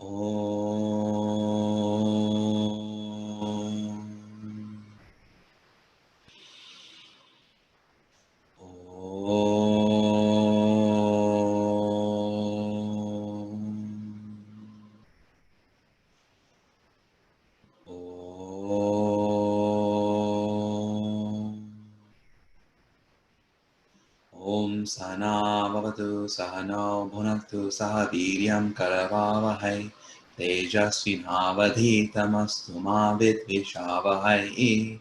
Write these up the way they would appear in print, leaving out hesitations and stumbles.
Om Sahana Bhavatu Sahano Bhunaktu Saha Viryam Karavavahai Tejasvinavadhitamastu ma Vidvishavahai.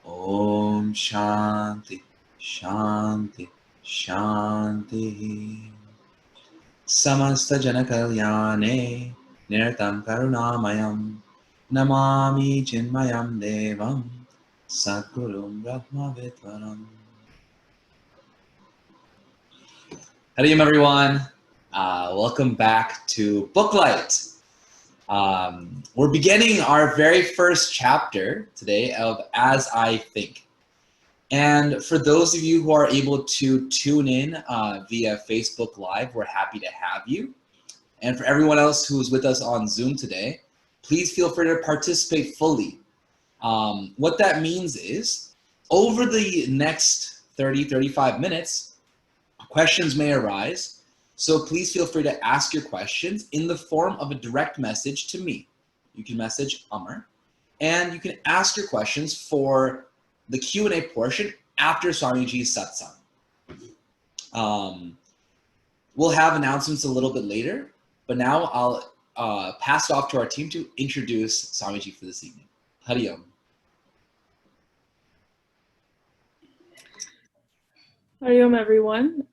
Om Shanti Shanti Shanti. Samasta Janakalyane Nirtam Karunamayam Namami Chinmayam Devam Sadgurum Brahma Vidvaram. Howdy, everyone. Welcome back to Booklight. We're beginning our very first chapter today of As I Think. And for those of you who are able to tune in via Facebook Live, we're happy to have you. And for everyone else who's with us on Zoom today, please feel free to participate fully. What that means is, over the next 30-35 minutes, questions may arise, so please feel free to ask your questions in the form of a direct message to me. You can message Amar, and you can ask your questions for the Q&A portion after Swamiji's satsang. We'll have announcements a little bit later, but now I'll pass it off to our team to introduce Swamiji for this evening. Hari Om. Hari Om, everyone.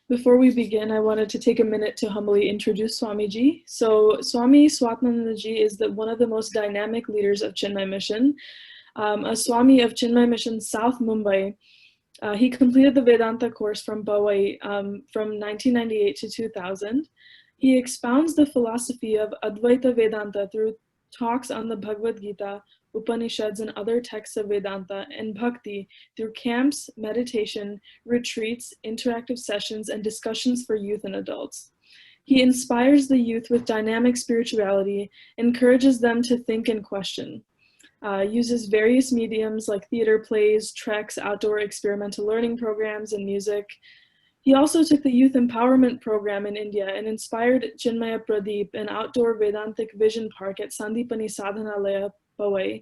Before we begin, I wanted to take a minute to humbly introduce Swamiji. So Swami Swatanandaji is one of the most dynamic leaders of Chinmay Mission, a Swami of Chinmay Mission South Mumbai. He completed the Vedanta course from Bawai from 1998 to 2000. He expounds the philosophy of Advaita Vedanta through talks on the Bhagavad Gita, Upanishads, and other texts of Vedanta, and Bhakti through camps, meditation, retreats, interactive sessions, and discussions for youth and adults. He inspires the youth with dynamic spirituality, encourages them to think and question, uses various mediums like theater plays, treks, outdoor experimental learning programs, and music. He also took the Youth Empowerment Program in India and inspired Chinmaya Pradeep, an outdoor Vedantic vision park at Sandipani Sadhanalaya, Powai.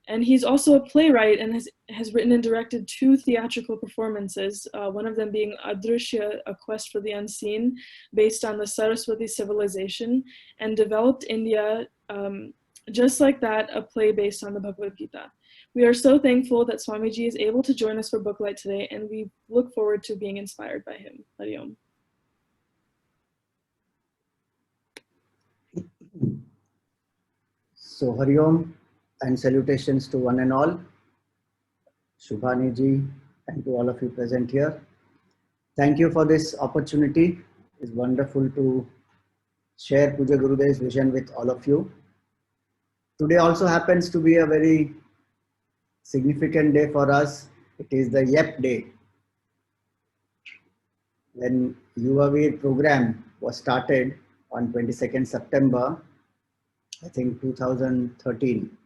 And he's also a playwright and has written and directed 2 theatrical performances, one of them being Adrishya, A Quest for the Unseen, based on the Saraswati civilization, and developed India, just like that, a play based on the Bhagavad Gita. We are so thankful that Swamiji is able to join us for Booklight today, and we look forward to being inspired by him. Hari Om. So Hari Om and salutations to one and all, Shubhani ji, and to all of you present here. Thank you for this opportunity. It's wonderful to share Puja Gurudev's vision with all of you. Today also happens to be a very significant day for us. It is the YEP day. When Yuvaveer program was started on 22nd September, I think 2013,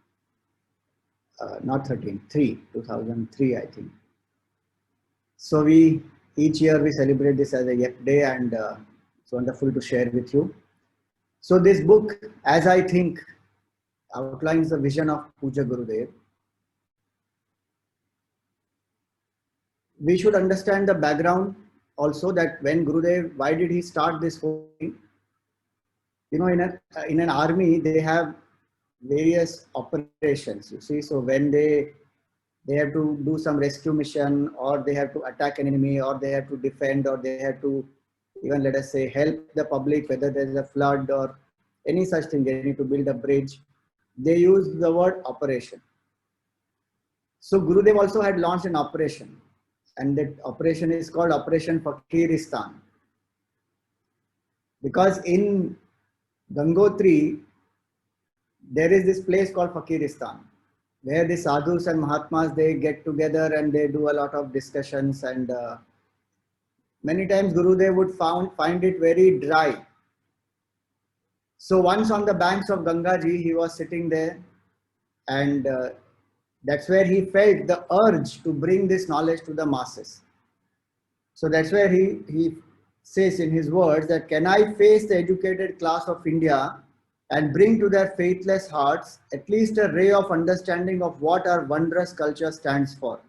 2003, I think. So each year we celebrate this as a YEP day, and it's wonderful to share with you. So this book, As I Think, outlines the vision of Puja Gurudev. We should understand the background also, that when Gurudev, why did he start this whole thing? You know, in an army, they have various operations, you see. So when they have to do some rescue mission, or they have to attack an enemy, or they have to defend, or they have to even, let us say, help the public, whether there is a flood or any such thing, they need to build a bridge. They use the word operation. So Gurudev also had launched an operation, and that operation is called Operation Fakiristan. Because in Gangotri, there is this place called Fakiristan, where the sadhus and mahatmas, they get together and they do a lot of discussions, and many times Gurudev would find it very dry. So once on the banks of Gangaji, he was sitting there, and that's where he felt the urge to bring this knowledge to the masses. So that's where he says in his words that, can I face the educated class of India and bring to their faithless hearts at least a ray of understanding of what our wondrous culture stands for.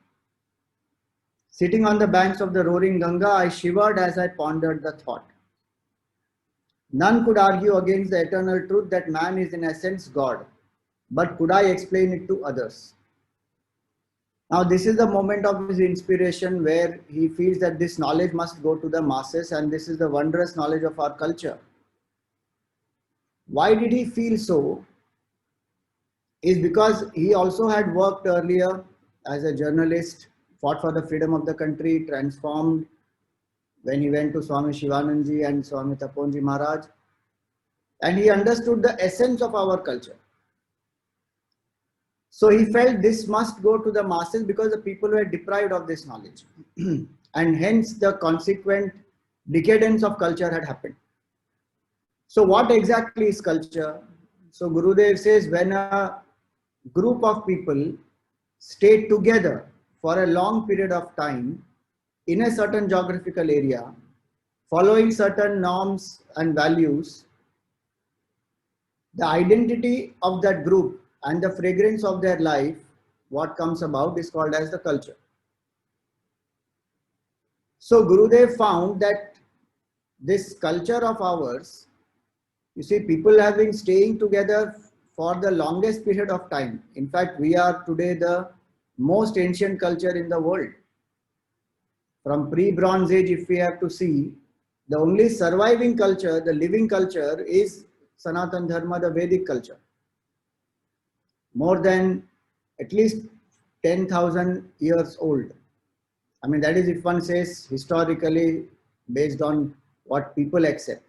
Sitting on the banks of the roaring Ganga, I shivered as I pondered the thought. None could argue against the eternal truth that man is in essence God, but could I explain it to others? Now this is the moment of his inspiration where he feels that this knowledge must go to the masses, and this is the wondrous knowledge of our culture. Why did he feel so? Is because he also had worked earlier as a journalist, fought for the freedom of the country, transformed when he went to Swami Shivananji and Swami Taponji Maharaj, and he understood the essence of our culture. So he felt this must go to the masses because the people were deprived of this knowledge and hence the consequent decadence of culture had happened. So what exactly is culture? So Gurudev says, when a group of people stay together for a long period of time in a certain geographical area, following certain norms and values, the identity of that group and the fragrance of their life, what comes about, is called as the culture. So Gurudev found that this culture of ours, you see, people have been staying together for the longest period of time. In fact, we are today the most ancient culture in the world. From pre-Bronze Age, if we have to see, the only surviving culture, the living culture, is Sanatan Dharma, the Vedic culture. More than at least 10,000 years old. I mean, that is if one says historically based on what people accept.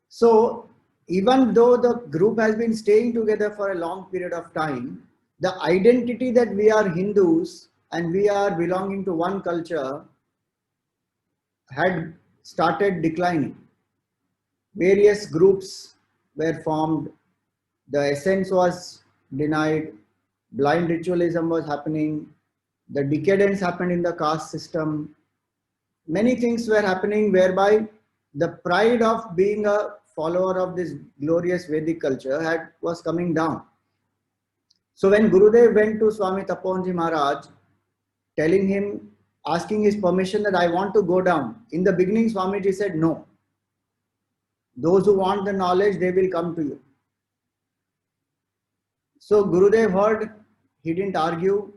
So even though the group has been staying together for a long period of time, the identity that we are Hindus and we are belonging to one culture had started declining. Various groups were formed, the essence was denied, blind ritualism was happening, the decadence happened in the caste system. Many things were happening whereby the pride of being a follower of this glorious Vedic culture was coming down. So when Gurudev went to Swami Taponji Maharaj, telling him, asking his permission that I want to go down, in the beginning Swamiji said no. Those who want the knowledge, they will come to you. So Gurudev heard, he didn't argue,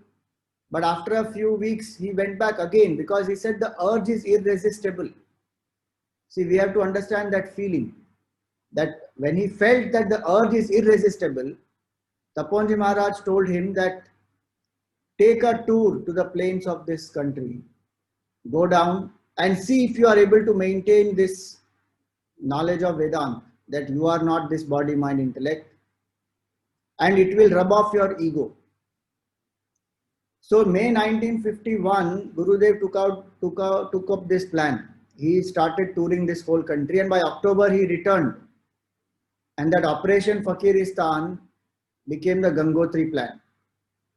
but after a few weeks he went back again because he said the urge is irresistible. See, we have to understand that feeling, that when he felt that the urge is irresistible, Taponji Maharaj told him that take a tour to the plains of this country, go down and see if you are able to maintain this knowledge of Vedanta, that you are not this body, mind, intellect, and it will rub off your ego. So May 1951, Gurudev took up this plan. He started touring this whole country, and by October he returned. And that Operation Fakiristan became the Gangotri plan.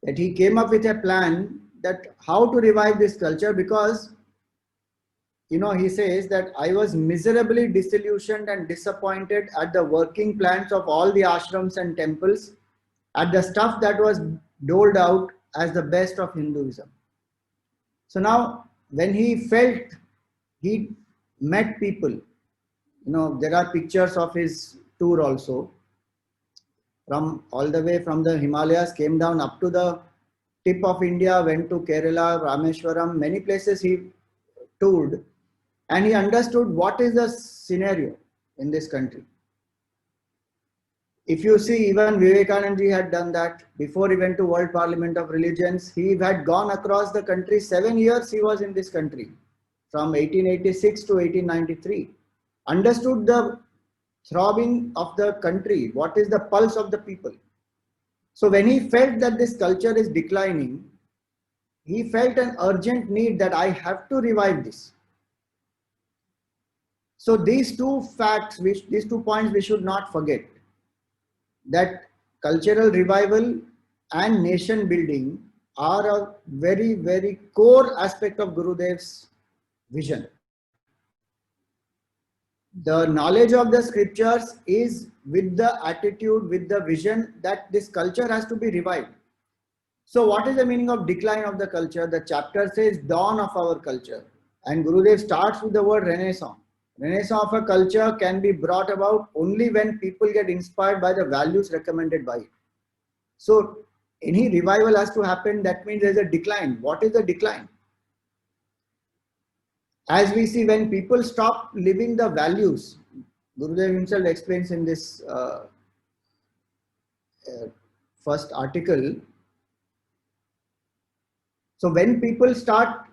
That he came up with a plan that how to revive this culture, because he says that I was miserably disillusioned and disappointed at the working plans of all the ashrams and temples, at the stuff that was doled out as the best of Hinduism. So now when he felt, he met people. There are pictures of his tour also. From all the way from the Himalayas, came down up to the tip of India, went to Kerala, Rameshwaram, many places he toured, and he understood what is the scenario in this country. If you see, even Vivekananda had done that before he went to World Parliament of Religions. He had gone across the country. 7 years he was in this country, from 1886 to 1893. Understood the throbbing of the country, what is the pulse of the people. So when he felt that this culture is declining, he felt an urgent need that I have to revive this. So these two facts, these 2 points we should not forget, that cultural revival and nation building are a very, very core aspect of Gurudev's vision. The knowledge of the scriptures is with the attitude, with the vision that this culture has to be revived. So what is the meaning of decline of the culture? The chapter says dawn of our culture. And Gurudev starts with the word renaissance. Renaissance of a culture can be brought about only when people get inspired by the values recommended by it. So any revival has to happen, that means there's a decline. What is the decline? As we see, when people stop living the values, Gurudev himself explains in this first article. So when people start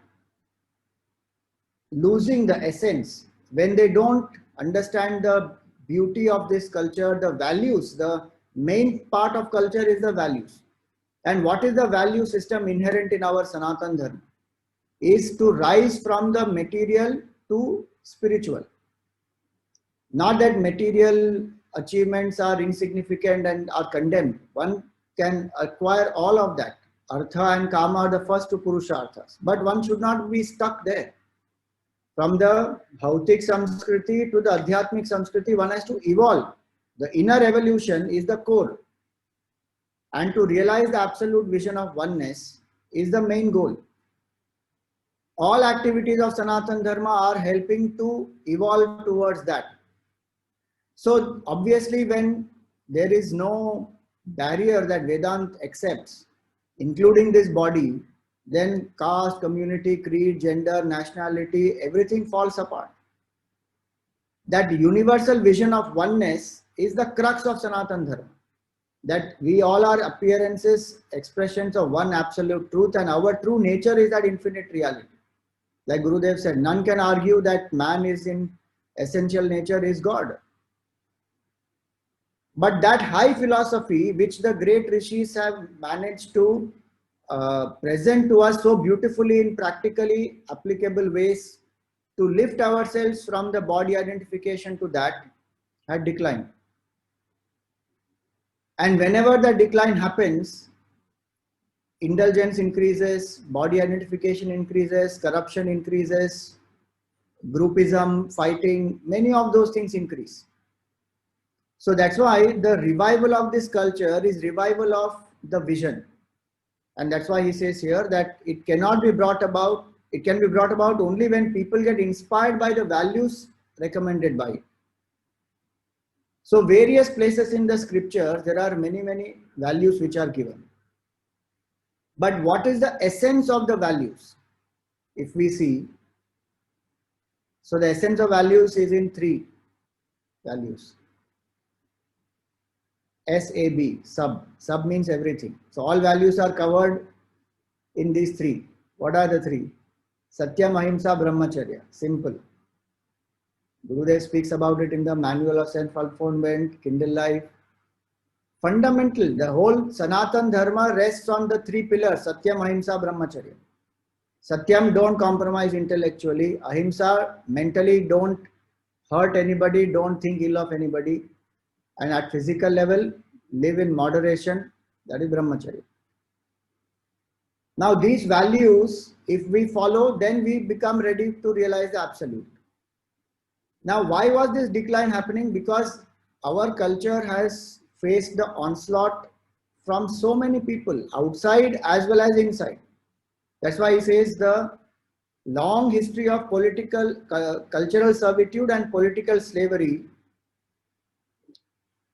losing the essence, when they don't understand the beauty of this culture, the values, the main part of culture is the values. And what is the value system inherent in our Sanatan Dharma? Is to rise from the material to spiritual. Not that material achievements are insignificant and are condemned. One can acquire all of that. Artha and Kama are the first two Purusharthas. But one should not be stuck there. From the Bhautik Samskriti to the Adhyatmik Samskriti, one has to evolve. The inner evolution is the core. And to realize the absolute vision of oneness is the main goal. All activities of Sanatan Dharma are helping to evolve towards that. So obviously when there is no barrier that Vedanta accepts, including this body, then caste, community, creed, gender, nationality, everything falls apart. That universal vision of oneness is the crux of Sanatan Dharma. That we all are appearances, expressions of one absolute truth, and our true nature is that infinite reality. Like Gurudev said, none can argue that man is in essential nature is God. But that high philosophy which the great rishis have managed to present to us so beautifully in practically applicable ways to lift ourselves from the body identification to that had declined. And whenever the decline happens, indulgence increases, body identification increases, corruption increases, groupism, fighting, many of those things increase. So that's why the revival of this culture is revival of the vision. And that's why he says here that it cannot be brought about, it can be brought about only when people get inspired by the values recommended by it. So various places in the scripture, there are many, many values which are given. But what is the essence of the values? If we see, so the essence of values is in 3 values. SAB, sub. Sub means everything. So all values are covered in these 3. What are the 3? Satyam, Ahimsa, Brahmacharya. Simple. Gurudev speaks about it in the Manual of Self-Unfoldment, Kindle Life. Fundamental, the whole Sanatan Dharma rests on the 3 pillars, Satyam, Ahimsa, Brahmacharya. Satyam, don't compromise intellectually. Ahimsa, mentally don't hurt anybody, don't think ill of anybody. And at physical level, live in moderation, that is Brahmacharya. Now these values, if we follow, then we become ready to realize the absolute. Now why was this decline happening? Because our culture has faced the onslaught from so many people, outside as well as inside. That's why he says the long history of political, cultural servitude and political slavery.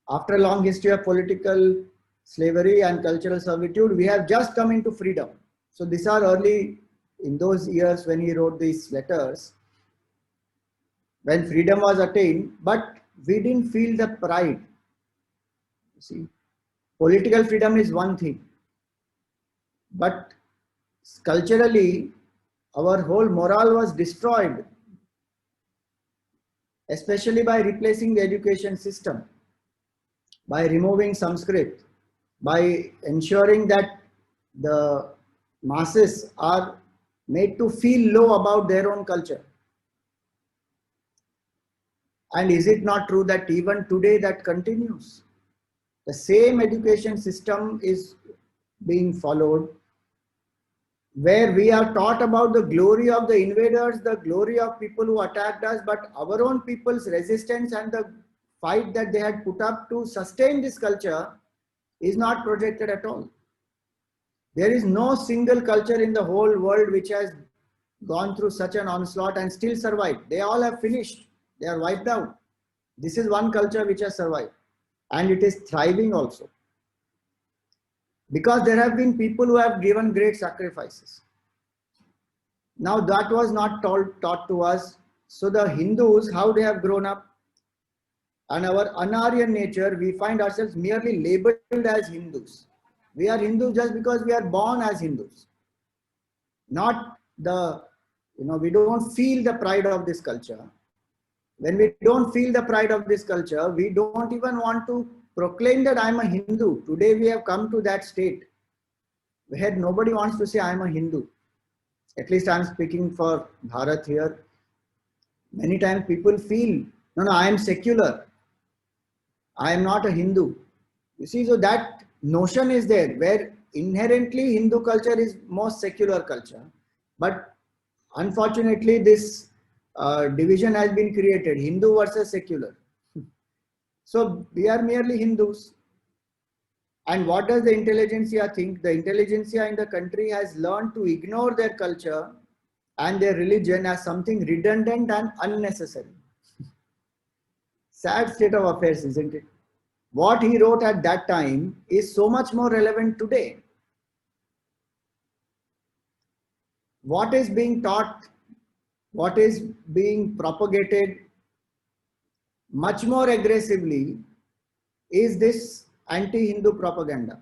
After a long history of political slavery and cultural servitude, we have just come into freedom. So these are early, in those years when he wrote these letters, when freedom was attained, but we didn't feel the pride. You see, political freedom is one thing, but culturally, our whole morale was destroyed, especially by replacing the education system, by removing Sanskrit, by ensuring that the masses are made to feel low about their own culture. And is it not true that even today that continues? The same education system is being followed, where we are taught about the glory of the invaders, the glory of people who attacked us, but our own people's resistance and the fight that they had put up to sustain this culture is not projected at all. There is no single culture in the whole world which has gone through such an onslaught and still survived. They all have finished. They are wiped out. This is one culture which has survived, and it is thriving also. Because there have been people who have given great sacrifices. Now that was not taught to us. So the Hindus, how they have grown up, and our un-Aryan nature, we find ourselves merely labeled as Hindus. We are Hindus just because we are born as Hindus. Not the, we don't feel the pride of this culture. When we don't feel the pride of this culture, we don't even want to proclaim that I'm a Hindu. Today we have come to that state where nobody wants to say I'm a Hindu. At least I'm speaking for Bharat here. Many times people feel, no, I am secular. I am not a Hindu. You see, so that notion is there where inherently Hindu culture is most secular culture. But unfortunately, this division has been created, Hindu versus secular. So we are merely Hindus. And what does the intelligentsia think? The intelligentsia in the country has learned to ignore their culture and their religion as something redundant and unnecessary. Sad state of affairs, isn't it? What he wrote at that time is so much more relevant today. What is being taught, what is being propagated much more aggressively is this anti-Hindu propaganda.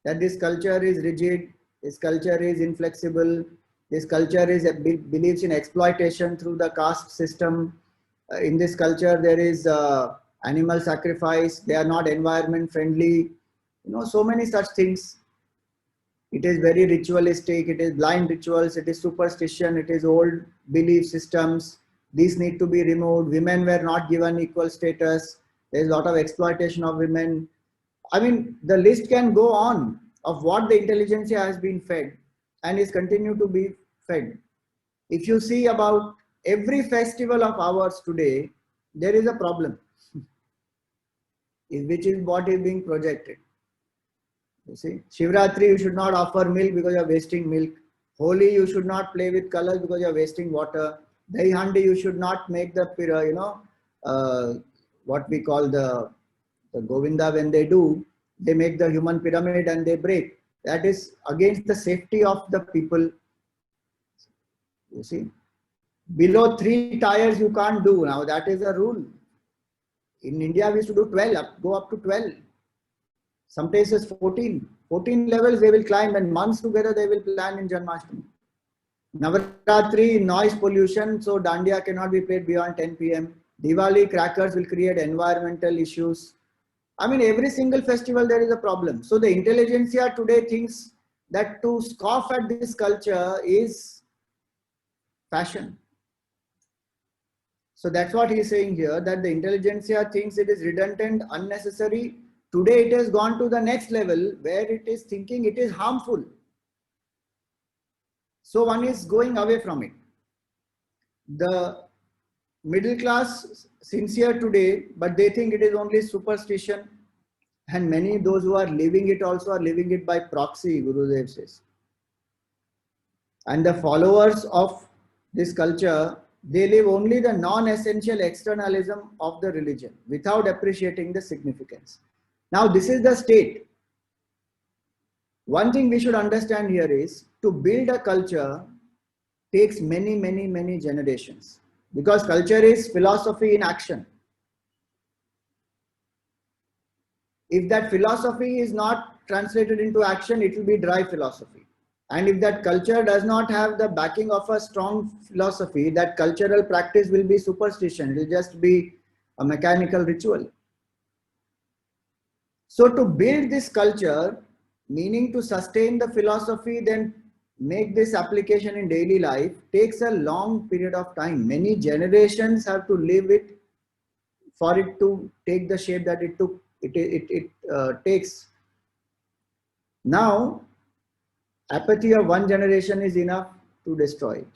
That this culture is rigid, this culture is inflexible, this culture believes in exploitation through the caste system. In this culture there is animal sacrifice, they are not environment friendly, so many such things. It is very ritualistic, it is blind rituals, it is superstition, it is old belief systems. These need to be removed. Women were not given equal status. There is a lot of exploitation of women. I mean, the list can go on of what the intelligentsia has been fed and is continued to be fed. If you see about every festival of ours today, there is a problem, which is what is being projected. You see, Shivratri, you should not offer milk because you are wasting milk. Holi, you should not play with colors because you are wasting water. Dahi Handi, you should not make the, what we call the Govinda. When they do, they make the human pyramid and they break. That is against the safety of the people. You see, below 3 tires you can't do. Now that is a rule. In India, we used to do 12, go up to 12. Some places 14. 14 levels they will climb, and months together they will plan in Janmashtami. Navaratri, noise pollution, so Dandiya cannot be played beyond 10 p.m. Diwali, crackers will create environmental issues. I mean, every single festival there is a problem. So the intelligentsia today thinks that to scoff at this culture is fashion. So that's what he is saying here, that the intelligentsia thinks it is redundant, unnecessary. Today it has gone to the next level where it is thinking it is harmful. So one is going away from it. The middle class sincere today, but they think it is only superstition, and many those who are living it also are living it by proxy, Gurudev says. And the followers of this culture, they live only the non-essential externalism of the religion without appreciating the significance. Now this is the state. One thing we should understand here is to build a culture takes many generations, because culture is philosophy in action. If that philosophy is not translated into action, it will be dry philosophy. And if that culture does not have the backing of a strong philosophy, that cultural practice will be superstition. It will just be a mechanical ritual. So to build this culture, meaning to sustain the philosophy, then make this application in daily life, takes a long period of time. Many generations have to live it for it to take the shape that it takes. Now, apathy of one generation is enough to destroy it.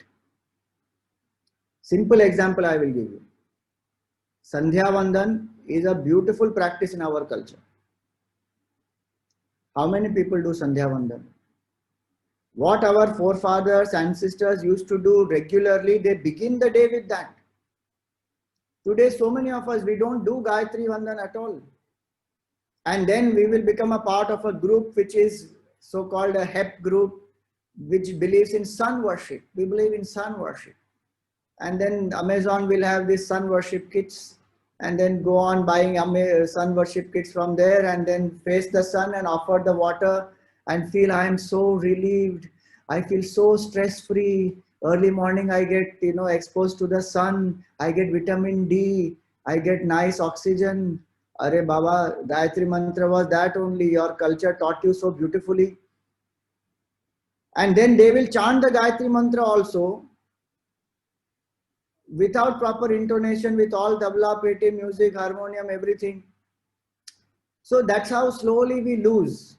Simple example I will give you. Sandhya Vandan is a beautiful practice in our culture. How many people do Sandhya Vandan? What our forefathers, ancestors used to do regularly, they begin the day with that. Today, so many of us, we don't do Gayatri Vandan at all. And then we will become a part of a group which is so-called a HEP group, which believes in sun worship. We believe in sun worship. And then Amazon will have these sun worship kits, and then go on buying sun worship kits from there, and then face the sun and offer the water and feel I am so relieved. I feel so stress-free. Early morning I get exposed to the sun. I get vitamin D. I get nice oxygen. Arey Baba, Gayatri Mantra was that only. Your culture taught you so beautifully. And then they will chant the Gayatri Mantra also without proper intonation, with all tabla, peti, music, harmonium, everything. So that's how slowly we lose.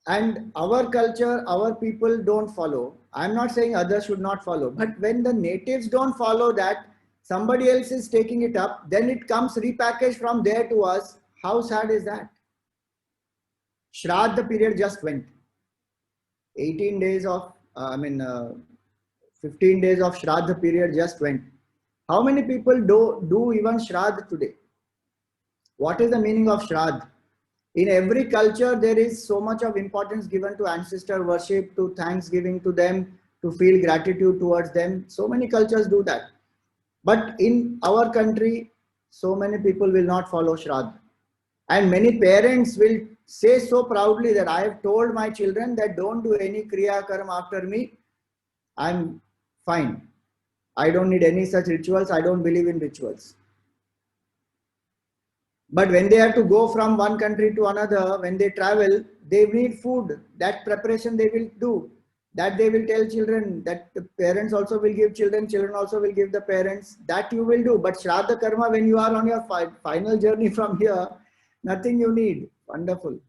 And our culture, our people don't follow. I'm not saying others should not follow, but when the natives don't follow that, somebody else is taking it up, then it comes repackaged from there to us. How sad is that? Shraddha period just went. 18 days of, 15 days of Shraddha period just went. How many people do even Shraddha today? What is the meaning of Shraddha? In every culture, there is so much of importance given to ancestor worship, to thanksgiving to them, to feel gratitude towards them. So many cultures do that. But in our country, so many people will not follow Shraddha. And many parents will say so proudly that I have told my children that don't do any Kriya Karma after me. I'm fine. I don't need any such rituals. I don't believe in rituals. But when they have to go from one country to another, when they travel, they need food. That preparation they will do. That they will tell children, that the parents also will give children, children also will give the parents. That you will do. But Shraddha Karma, when you are on your final journey from here, nothing you need. Wonderful.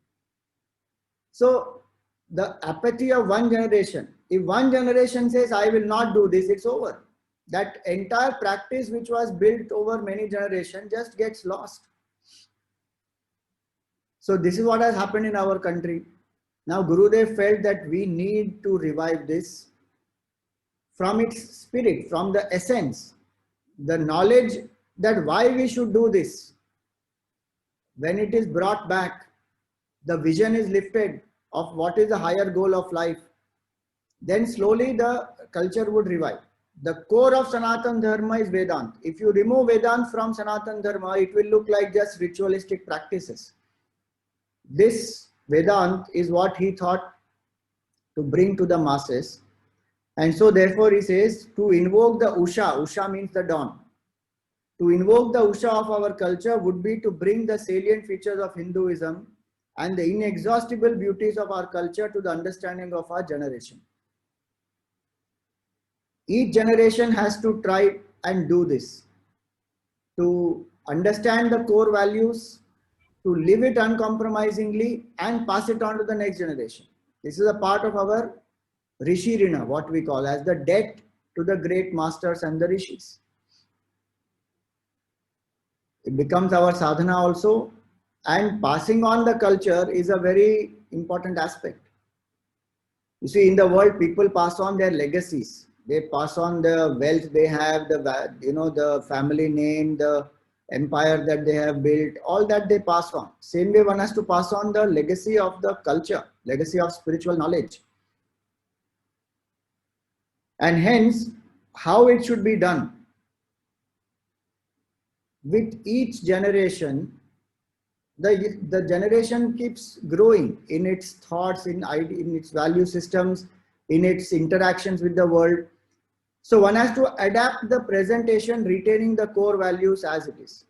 So the apathy of one generation. If one generation says, I will not do this, it's over. That entire practice which was built over many generations just gets lost. So this is what has happened in our country. Now Gurudev felt that we need to revive this from its spirit, from the essence, the knowledge that why we should do this. When it is brought back, the vision is lifted of what is the higher goal of life, then slowly the culture would revive. The core of Sanatan Dharma is Vedanta. If you remove Vedanta from Sanatan Dharma, it will look like just ritualistic practices. This Vedanta is what he thought to bring to the masses. And so therefore he says to invoke the Usha. Usha means the dawn. To invoke the Usha of our culture would be to bring the salient features of Hinduism and the inexhaustible beauties of our culture to the understanding of our generation. Each generation has to try and do this, to understand the core values, to live it uncompromisingly and pass it on to the next generation. This is a part of our Rishi Rina, what we call as the debt to the great masters and the rishis. It becomes our sadhana also, and passing on the culture is a very important aspect. You see, in the world, people pass on their legacies. They pass on the wealth they have, the family name, the empire that they have built, all that they pass on. Same way one has to pass on the legacy of the culture, legacy of spiritual knowledge. And hence, how it should be done. With each generation, the generation keeps growing in its thoughts, in its value systems, in its interactions with the world. So one has to adapt the presentation, retaining the core values as it is.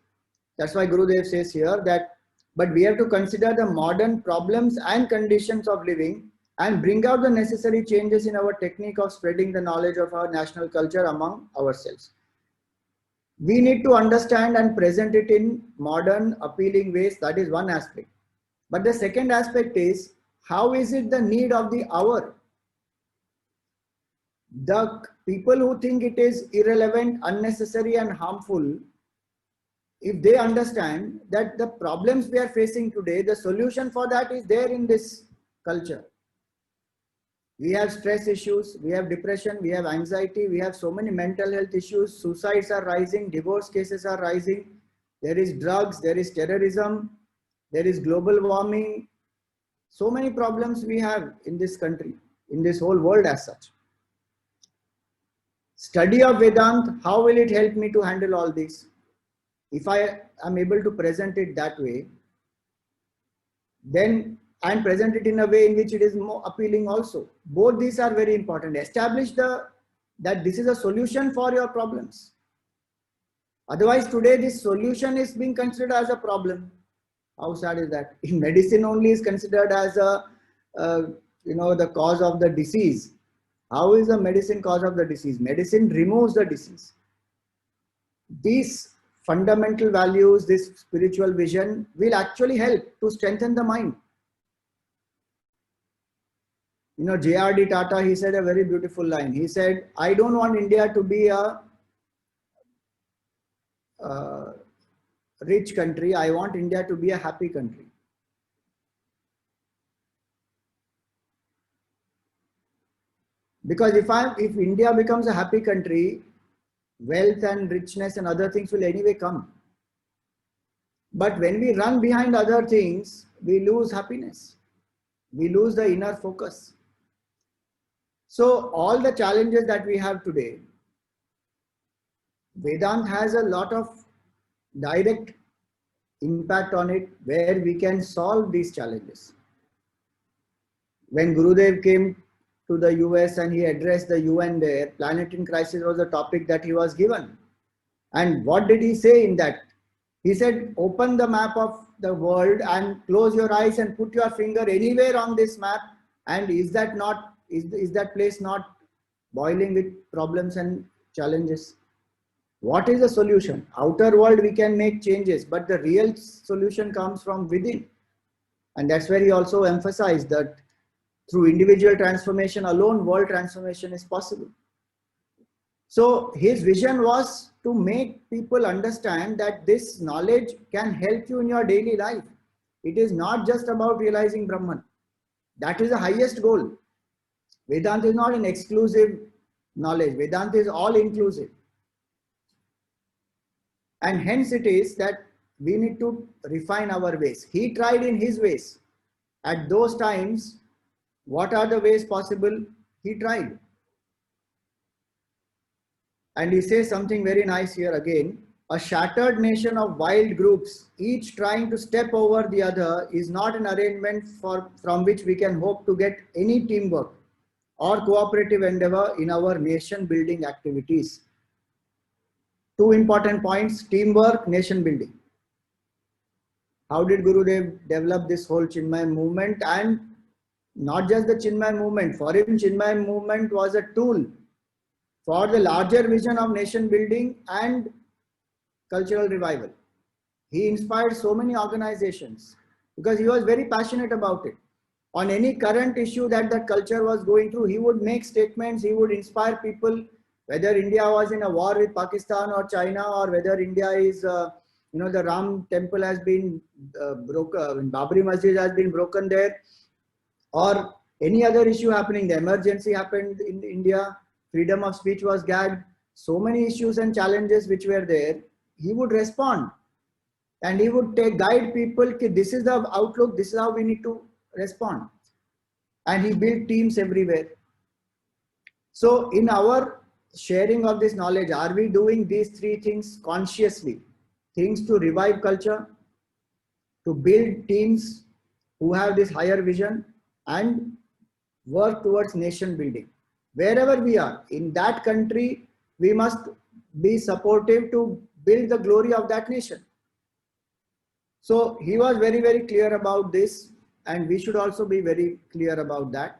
That's why Gurudev says here that, but we have to consider the modern problems and conditions of living and bring out the necessary changes in our technique of spreading the knowledge of our national culture among ourselves. We need to understand and present it in modern, appealing ways. That is one aspect. But the second aspect is, how is it the need of the hour? The people who think it is irrelevant, unnecessary, and harmful, if they understand that the problems we are facing today, the solution for that is there in this culture. We have stress issues, we have depression, we have anxiety, we have so many mental health issues, suicides are rising, divorce cases are rising, there is drugs, there is terrorism, there is global warming. So many problems we have in this country, in this whole world as such. Study of Vedanta, how will it help me to handle all this? If I am able to present it that way, then and present it in a way in which it is more appealing also. Both these are very important. Establish that this is a solution for your problems. Otherwise, today this solution is being considered as a problem. How sad is that? In medicine only is considered as the cause of the disease. How is the medicine cause of the disease? Medicine removes the disease. These fundamental values, this spiritual vision will actually help to strengthen the mind. J.R.D. Tata, he said a very beautiful line. He said, I don't want India to be a rich country. I want India to be a happy country. Because if India becomes a happy country, wealth and richness and other things will anyway come. But when we run behind other things, we lose happiness. We lose the inner focus. So all the challenges that we have today, Vedanta has a lot of direct impact on it where we can solve these challenges. When Gurudev came to the US and he addressed the UN there, Planet in Crisis was a topic that he was given. And what did he say in that? He said, open the map of the world and close your eyes and put your finger anywhere on this map. And is that place not boiling with problems and challenges? What is the solution? Outer world we can make changes, but the real solution comes from within. And that's where he also emphasized that through individual transformation alone, world transformation is possible. So his vision was to make people understand that this knowledge can help you in your daily life. It is not just about realizing Brahman. That is the highest goal. Vedanta is not an exclusive knowledge. Vedanta is all inclusive. And hence it is that we need to refine our ways. He tried in his ways. At those times, what are the ways possible? He tried. And he says something very nice here again. A shattered nation of wild groups, each trying to step over the other, is not an arrangement from which we can hope to get any teamwork or cooperative endeavor in our nation building activities. Two important points: teamwork, nation building. How did Gurudev develop this whole Chinmaya movement? And not just the Chinmaya movement. For him, Chinmaya movement was a tool for the larger vision of nation building and cultural revival. He inspired so many organizations because he was very passionate about it. On any current issue that the culture was going through, he would make statements, he would inspire people, whether India was in a war with Pakistan or China, or whether India is, the Ram temple has been broken, Babri Masjid has been broken there, or any other issue happening, the emergency happened in India, freedom of speech was gagged, so many issues and challenges which were there, he would respond. And he would guide people, okay, this is the outlook, this is how we need to respond. And he built teams everywhere. So in our sharing of this knowledge, are we doing these three things consciously? Things to revive culture, to build teams who have this higher vision, and work towards nation building. Wherever we are, in that country, we must be supportive to build the glory of that nation. So he was very, very clear about this, and we should also be very clear about that.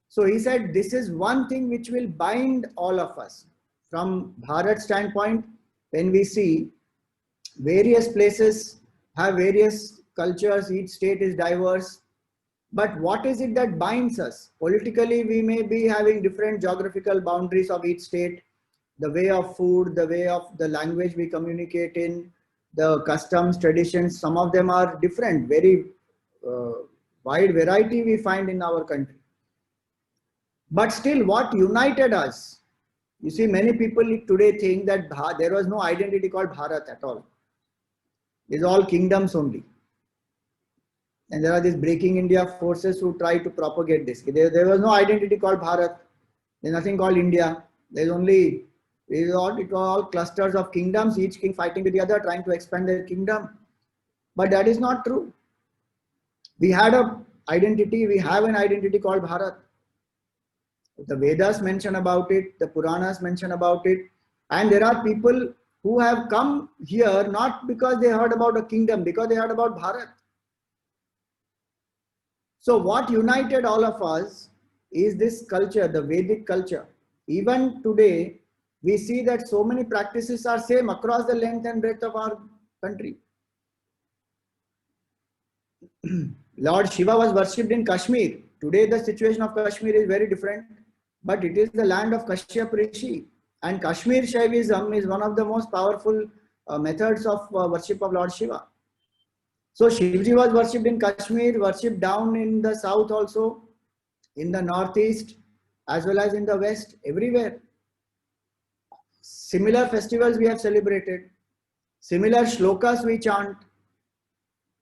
So he said, this is one thing which will bind all of us. From Bharat standpoint, when we see various places have various cultures, each state is diverse. But what is it that binds us? Politically, we may be having different geographical boundaries of each state, the way of food, the way of the language we communicate in, the customs, traditions, some of them are different, very wide variety we find in our country. But still, what united us? You see, many people today think that there was no identity called Bharat at all. It's all kingdoms only. And there are these Breaking India forces who try to propagate this. There was no identity called Bharat. There's nothing called India. There's only, it was all clusters of kingdoms, each king fighting with the other, trying to expand their kingdom. But that is not true. We had an identity, we have an identity called Bharat. The Vedas mention about it, the Puranas mention about it. And there are people who have come here not because they heard about a kingdom, because they heard about Bharat. So what united all of us is this culture, the Vedic culture. Even today, we see that so many practices are same across the length and breadth of our country. Lord Shiva was worshipped in Kashmir. Today, the situation of Kashmir is very different, but it is the land of Kashyap Rishi. And Kashmir Shaivism is one of the most powerful methods of worship of Lord Shiva. So Shivji was worshipped in Kashmir, worshipped down in the south also, in the northeast, as well as in the west, everywhere. Similar festivals we have celebrated, similar shlokas we chant,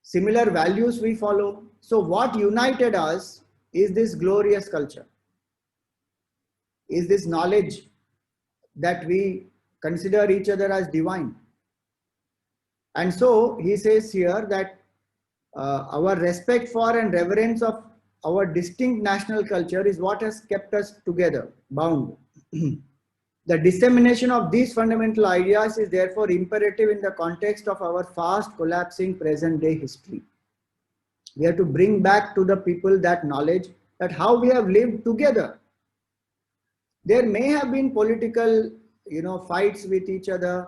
similar values we follow. So what united us is this glorious culture, is this knowledge that we consider each other as divine. And so he says here that our respect for and reverence of our distinct national culture is what has kept us together, bound. The dissemination of these fundamental ideas is therefore imperative in the context of our fast collapsing present day history. We have to bring back to the people that knowledge, that how we have lived together. There may have been political, fights with each other,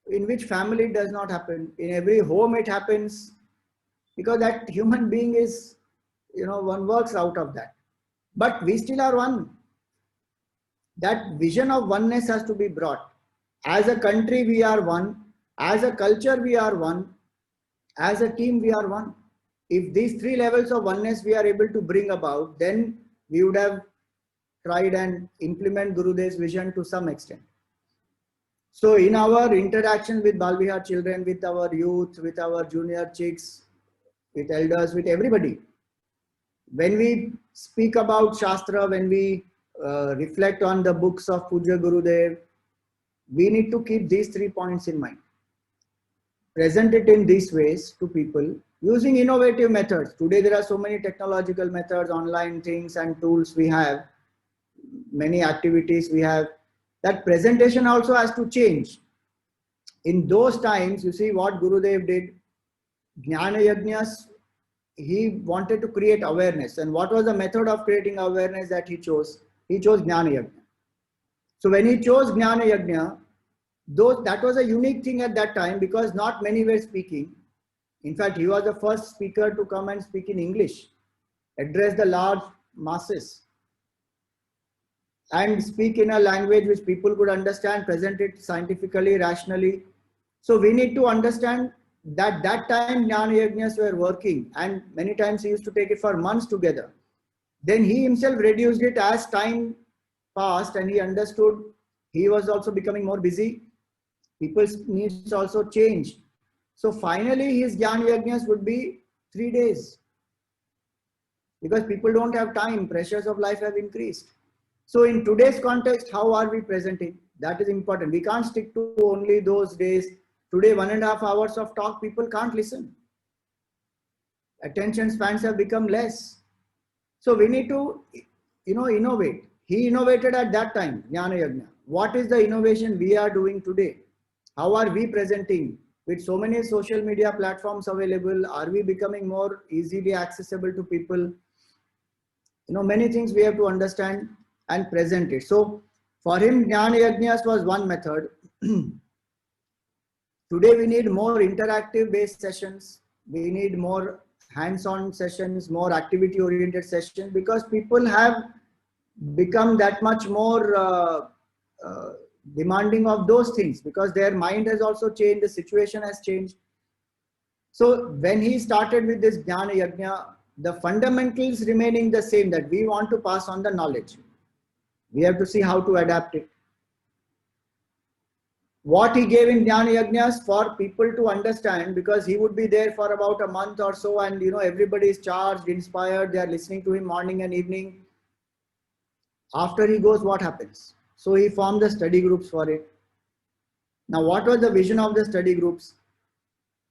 in which family it does not happen. In every home it happens, because that human being is, one works out of that. But we still are one. That vision of oneness has to be brought. As a country we are one, as a culture we are one, as a team we are one. If these three levels of oneness we are able to bring about, then we would have tried and implement Gurudev's vision to some extent. So in our interaction with Balvihar children, with our youth, with our junior chicks, with elders, with everybody, when we speak about Shastra, when we reflect on the books of Puja Gurudev, we need to keep these 3 points in mind. Present it in these ways to people using innovative methods. Today there are so many technological methods, online things and tools we have, many activities we have. That presentation also has to change. In those times, you see what Gurudev did, Jnana Yajnas, he wanted to create awareness. And what was the method of creating awareness that he chose? He chose Jnana Yajna. So when he chose Jnana Yajna, that was a unique thing at that time, because not many were speaking. In fact, he was the first speaker to come and speak in English, address the large masses, and speak in a language which people could understand, present it scientifically, rationally. So we need to understand that time Jnana Yajnas were working, and many times he used to take it for months together. Then he himself reduced it as time passed, and he understood he was also becoming more busy. People's needs also changed. So finally his Jnana Yajnas would be 3 days, because people don't have time, pressures of life have increased. So in today's context, how are we presenting? That is important. We can't stick to only those days. Today, 1.5 hours of talk, people can't listen. Attention spans have become less. So we need to, innovate. He innovated at that time, Jnana Yajna. What is the innovation we are doing today? How are we presenting? With so many social media platforms available, are we becoming more easily accessible to people? Many things we have to understand and present it. So for him, Jnana Yajnas was one method. Today we need more interactive based sessions. We need more hands-on sessions, more activity oriented sessions, because people have become that much more demanding of those things, because their mind has also changed, the situation has changed. So when he started with this Jnana Yajna, the fundamentals remaining the same, that we want to pass on the knowledge. We have to see how to adapt it. What he gave in Jnana Yajnas for people to understand, because he would be there for about a month or so, and everybody is charged, inspired, they are listening to him morning and evening. After he goes, what happens? So he formed the study groups for it. Now what was the vision of the study groups?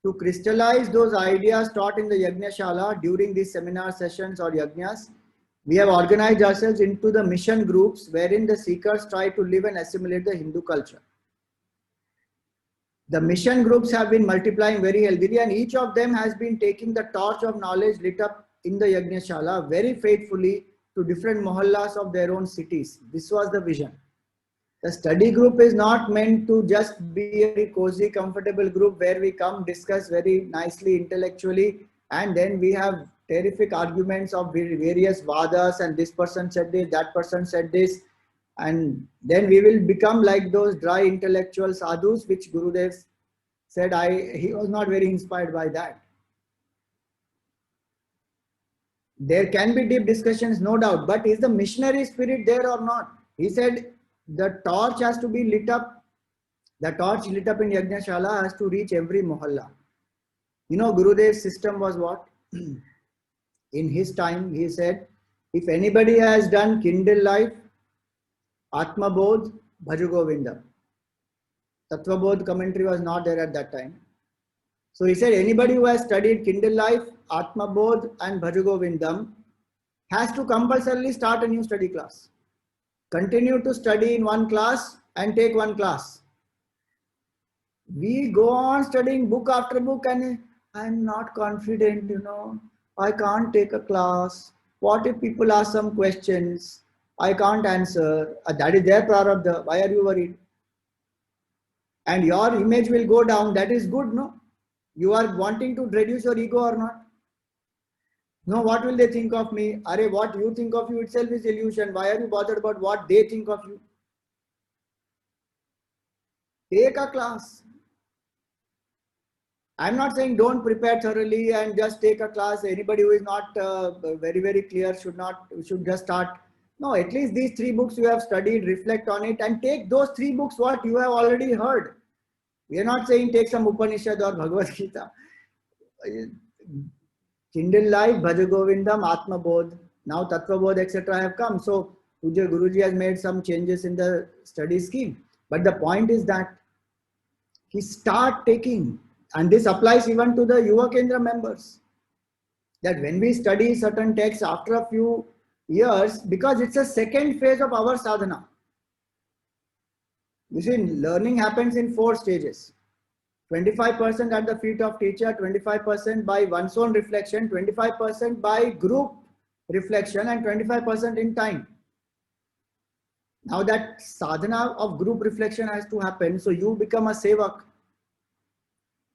To crystallize those ideas taught in the Yajnashala during these seminar sessions or Yajnas, we have organized ourselves into the mission groups, wherein the seekers try to live and assimilate the Hindu culture. The mission groups have been multiplying very healthily, and each of them has been taking the torch of knowledge lit up in the Yajnashala very faithfully to different mohallas of their own cities. This was the vision. The study group is not meant to just be a very cozy, comfortable group where we come, discuss very nicely, intellectually, and then we have terrific arguments of various vadas, and this person said this, that person said this, and then we will become like those dry intellectual sadhus, which Gurudev said he was not very inspired by that. There can be deep discussions, no doubt, but is the missionary spirit there or not? He said the torch has to be lit up. The torch lit up in Yajnashala has to reach every mohalla. Gurudev's system was what? In his time, he said, if anybody has done Kindle Life, Atma Bodh, Bhaju Govinda. Tattva Bodh commentary was not there at that time. So he said, anybody who has studied Kindle Life, Atma Bodh and Bhaju Govindam has to compulsorily start a new study class. Continue to study in one class and take one class. We go on studying book after book, and I'm not confident, I can't take a class. What if people ask some questions? I can't answer. That is their prarabdha. Why are you worried? And your image will go down. That is good, no? You are wanting to reduce your ego or not? No, what will they think of me? Are what you think of you itself is illusion. Why are you bothered about what they think of you? Take a class. I'm not saying don't prepare thoroughly and just take a class. Anybody who is not very, very clear should just start. No, at least these 3 books you have studied, reflect on it, and take those 3 books what you have already heard. We are not saying take some Upanishad or Bhagavad Gita. Kindle Life, Bhaja Govindam, Atma Bodh, now Tattva Bodh, etc. have come. So Pujya Guruji has made some changes in the study scheme. But the point is that he start taking, and this applies even to the Yuva Kendra members, that when we study certain texts after a few years, because it's a second phase of our sadhana. You see, learning happens in 4 stages. 25% at the feet of teacher, 25% by one's own reflection, 25% by group reflection, and 25% in time. Now that sadhana of group reflection has to happen, so you become a sevak.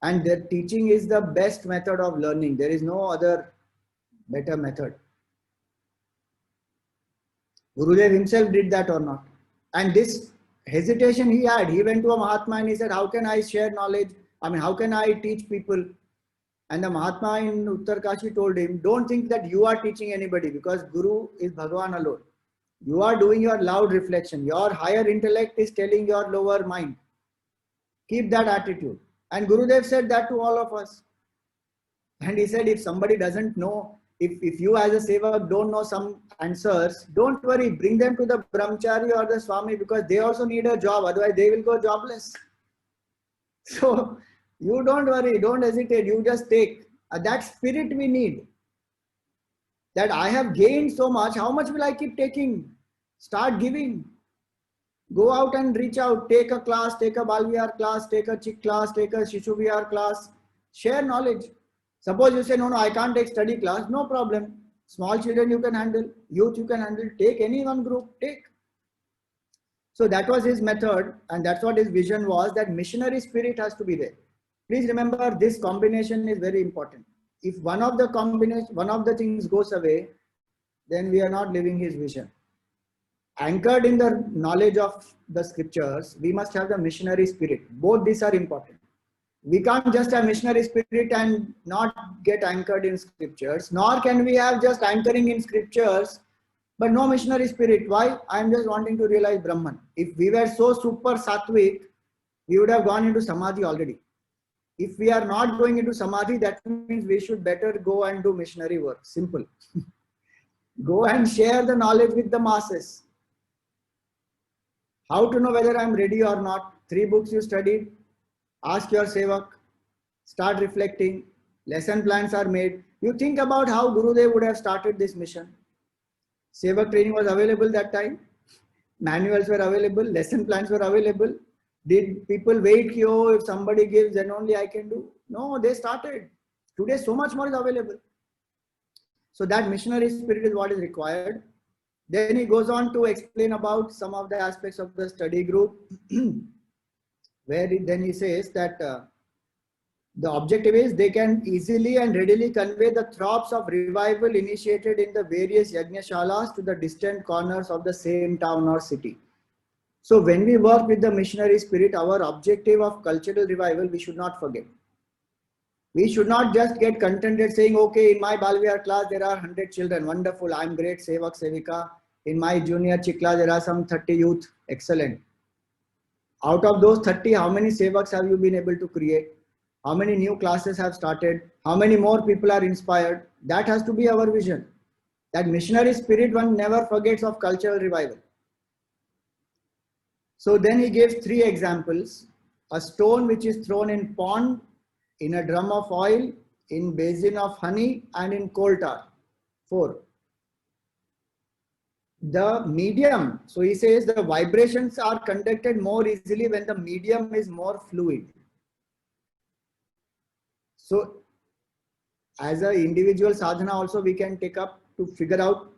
And the teaching is the best method of learning. There is no other better method. Gurudev himself did that or not? And this hesitation he had. He went to a Mahatma and he said, how can I share knowledge? How can I teach people? And the Mahatma in Uttarkashi told him, don't think that you are teaching anybody, because Guru is Bhagavan alone. You are doing your loud reflection. Your higher intellect is telling your lower mind. Keep that attitude. And Gurudev said that to all of us. And he said, if somebody doesn't know, if you as a sevak don't know some answers, don't worry, bring them to the brahmachari or the swami, because they also need a job, otherwise they will go jobless. So you don't worry, don't hesitate, you just take. That spirit we need. That I have gained so much, how much will I keep taking? Start giving. Go out and reach out, take a class, take a Balvihar class, take a Chik class, take a Shishu Vihar class, share knowledge. Suppose you say, no, I can't take study class, no problem. Small children you can handle, youth you can handle, take any one group, take. So that was his method, and that's what his vision was, that missionary spirit has to be there. Please remember this combination is very important. If one of the things goes away, then we are not living his vision. Anchored in the knowledge of the scriptures, we must have the missionary spirit. Both these are important. We can't just have missionary spirit and not get anchored in scriptures, nor can we have just anchoring in scriptures but no missionary spirit. Why? I am just wanting to realize Brahman. If we were so super sattvic, we would have gone into samadhi already. If we are not going into samadhi, that means we should better go and do missionary work. Simple. Go and share the knowledge with the masses. How to know whether I am ready or not? 3 books you studied. Ask your sevak. Start reflecting. Lesson plans are made. You think about how Gurudev would have started this mission. Sevak training was available that time. Manuals were available. Lesson plans were available. Did people wait here? If somebody gives, then only I can do? No, they started. Today, so much more is available. So that missionary spirit is what is required. Then he goes on to explain about some of the aspects of the study group, where then he says that the objective is they can easily and readily convey the throbs of revival initiated in the various yajnashalas to the distant corners of the same town or city. So when we work with the missionary spirit, our objective of cultural revival, we should not forget. We should not just get contented saying, okay, in my Balvihar class, there are 100 children. Wonderful. I'm great. Sevak, Sevika. In my junior Chikla, there are some 30 youth. Excellent. Out of those 30, how many Sevaks have you been able to create? How many new classes have started? How many more people are inspired? That has to be our vision. That missionary spirit, one never forgets of cultural revival. So then he gives 3 examples. A stone which is thrown in pond, in a drum of oil, in basin of honey, and in coal tar. 4. The medium, so he says the vibrations are conducted more easily when the medium is more fluid. So as an individual sadhana also we can take up to figure out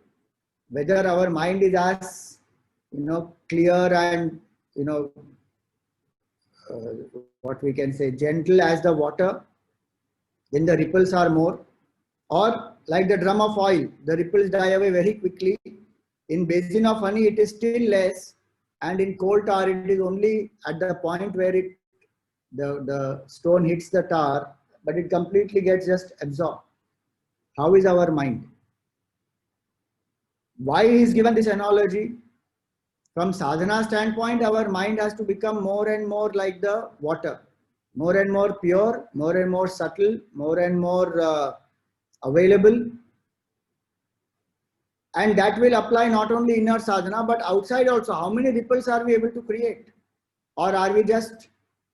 whether our mind is as clear and what we can say gentle as the water, then the ripples are more, or like the drum of oil, the ripples die away very quickly. In basin of honey it is still less, and in coal tar it is only at the point where the stone hits the tar, but it completely gets just absorbed. How is our mind? Why is given this analogy? From sadhana standpoint, our mind has to become more and more like the water, more and more pure, more and more subtle, more and more available. And that will apply not only in our sadhana, but outside also. How many ripples are we able to create? Or are we just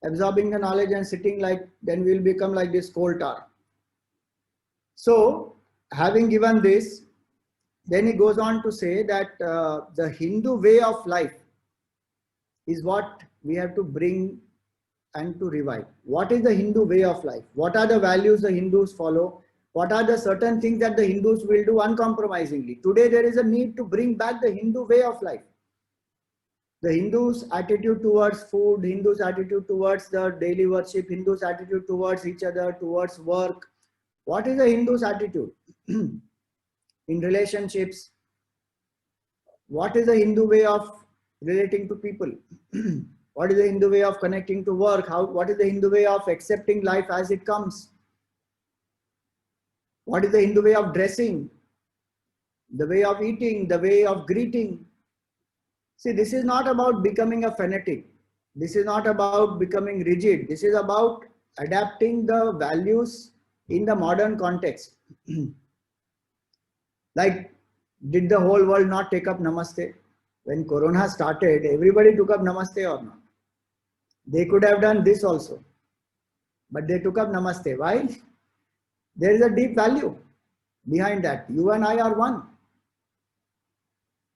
absorbing the knowledge and sitting like, then we'll become like this coal tar. So, having given this, then he goes on to say that the Hindu way of life is what we have to bring and to revive. What is the Hindu way of life? What are the values the Hindus follow? What are the certain things that the Hindus will do uncompromisingly? Today there is a need to bring back the Hindu way of life. The Hindus' attitude towards food, Hindus' attitude towards the daily worship, Hindus' attitude towards each other, towards work. What is the Hindus' attitude? In relationships, what is the Hindu way of relating to people? What is the Hindu way of connecting to work? What is the Hindu way of accepting life as it comes? What is the Hindu way of dressing? The way of eating, the way of greeting. See, this is not about becoming a fanatic. This is not about becoming rigid. This is about adapting the values in the modern context. Like, did the whole world not take up Namaste? When Corona started, everybody took up Namaste or not? They could have done this also. But they took up Namaste. Why? There is a deep value behind that. You and I are one.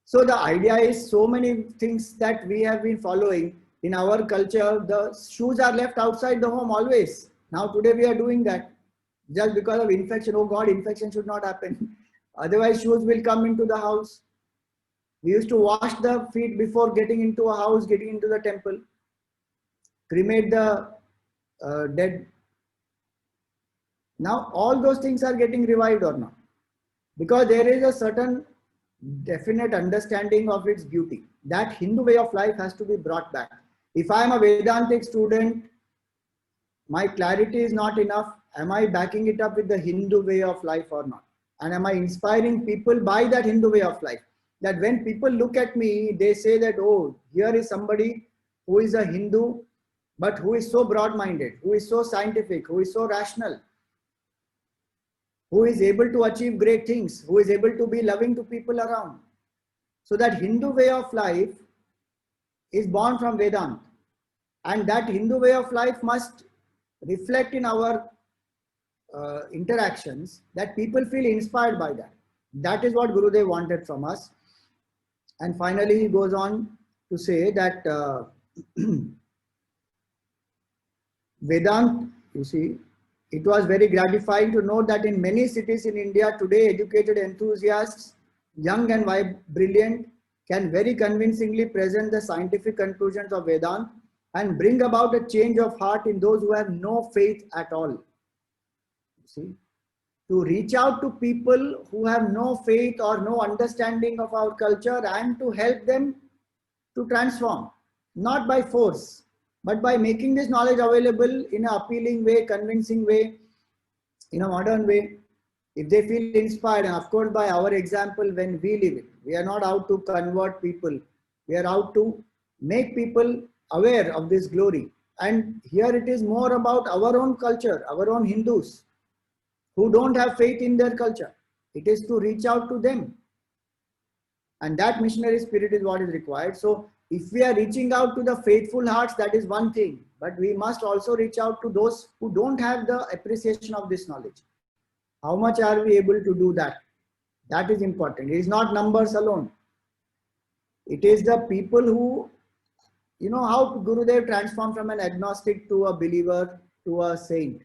So the idea is so many things that we have been following in our culture. The shoes are left outside the home always. Now today we are doing that. Just because of infection. Oh God, infection should not happen. Otherwise shoes will come into the house. We used to wash the feet before getting into a house, getting into the temple. Cremate the dead Now all those things are getting revived or not, because there is a certain definite understanding of its beauty. That Hindu way of life has to be brought back. If I am a Vedantic student, my clarity is not enough. Am I backing it up with the Hindu way of life or not? And am I inspiring people by that Hindu way of life? That when people look at me, they say that, oh, here is somebody who is a Hindu, but who is so broad-minded, who is so scientific, who is so rational, who is able to achieve great things, who is able to be loving to people around. So that Hindu way of life is born from Vedanta. And that Hindu way of life must reflect in our interactions, that people feel inspired by that. That is what Gurudev wanted from us. And finally, he goes on to say that Vedanta, you see, it was very gratifying to note that in many cities in India today, educated enthusiasts, young and brilliant, can very convincingly present the scientific conclusions of Vedanta and bring about a change of heart in those who have no faith at all. See, to reach out to people who have no faith or no understanding of our culture and to help them to transform, not by force, but by making this knowledge available in an appealing way, convincing way, in a modern way. If they feel inspired, and of course by our example when we live it, we are not out to convert people, we are out to make people aware of this glory. And here it is more about our own culture, our own Hindus who don't have faith in their culture. It is to reach out to them. And that missionary spirit is what is required. So if we are reaching out to the faithful hearts, that is one thing. But we must also reach out to those who don't have the appreciation of this knowledge. How much are we able to do that? That is important. It is not numbers alone. It is the people who, you know, how Gurudev transformed from an agnostic to a believer to a saint.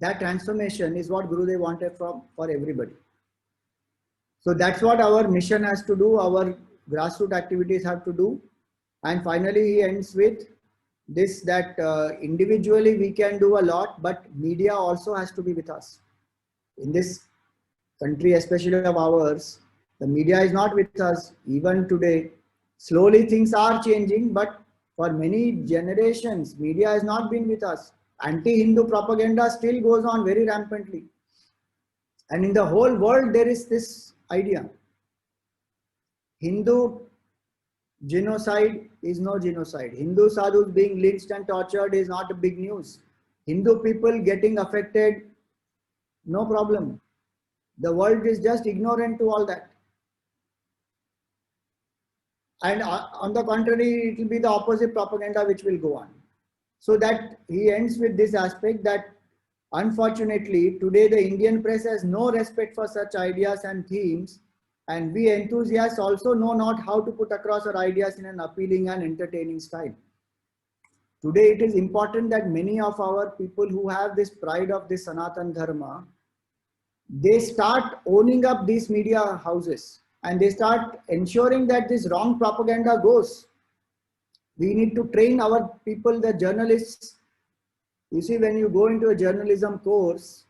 That transformation is what Gurudev wanted for everybody. So that's what our mission has to do, our grassroots activities have to do. And finally, he ends with this, that individually we can do a lot, but media also has to be with us. In this country, especially of ours, the media is not with us even today. Slowly things are changing, but for many generations, media has not been with us. Anti-Hindu propaganda still goes on very rampantly. And in the whole world, there is this idea. Hindu genocide is no genocide. Hindu sadhus being lynched and tortured is not a big news. Hindu people getting affected, no problem. The world is just ignorant to all that. And on the contrary, it will be the opposite propaganda which will go on. So that he ends with this aspect that unfortunately today the Indian press has no respect for such ideas and themes, and we enthusiasts also know not how to put across our ideas in an appealing and entertaining style. Today it is important that many of our people who have this pride of this Sanatan Dharma, they start owning up these media houses and they start ensuring that this wrong propaganda goes. We need to train our people, the journalists. You see, when you go into a journalism course,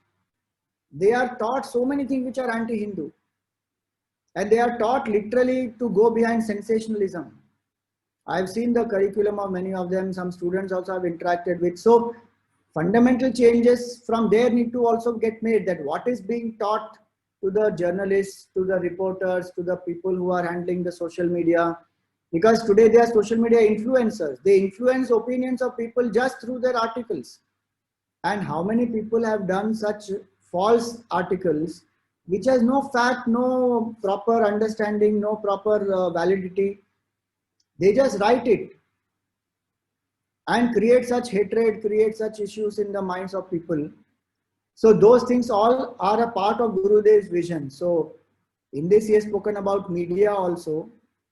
they are taught so many things which are anti-Hindu. And they are taught literally to go behind sensationalism. I've seen the curriculum of many of them. Some students also have interacted with. So fundamental changes from there need to also get made, that what is being taught to the journalists, to the reporters, to the people who are handling the social media. Because today they are social media influencers. They influence opinions of people just through their articles. And how many people have done such false articles which has no fact, no proper understanding, no proper validity. They just write it and create such hatred, create such issues in the minds of people. So those things all are a part of Gurudev's vision. So in this he has spoken about media also.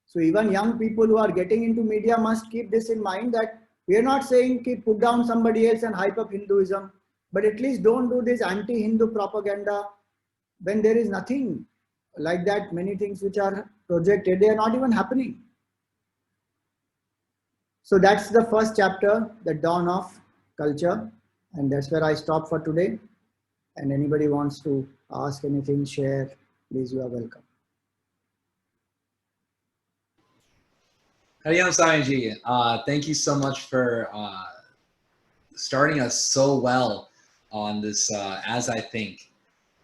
So even young people who are getting into media must keep this in mind, that we are not saying put down somebody else and hype up Hinduism, but at least don't do this anti-Hindu propaganda when there is nothing like that. Many things which are projected, they are not even happening. So that's the first chapter, the dawn of culture. And that's where I stop for today. And anybody wants to ask anything, share, please, you are welcome. Hari Om Swamiji, thank you so much for starting us so well on this As I Think.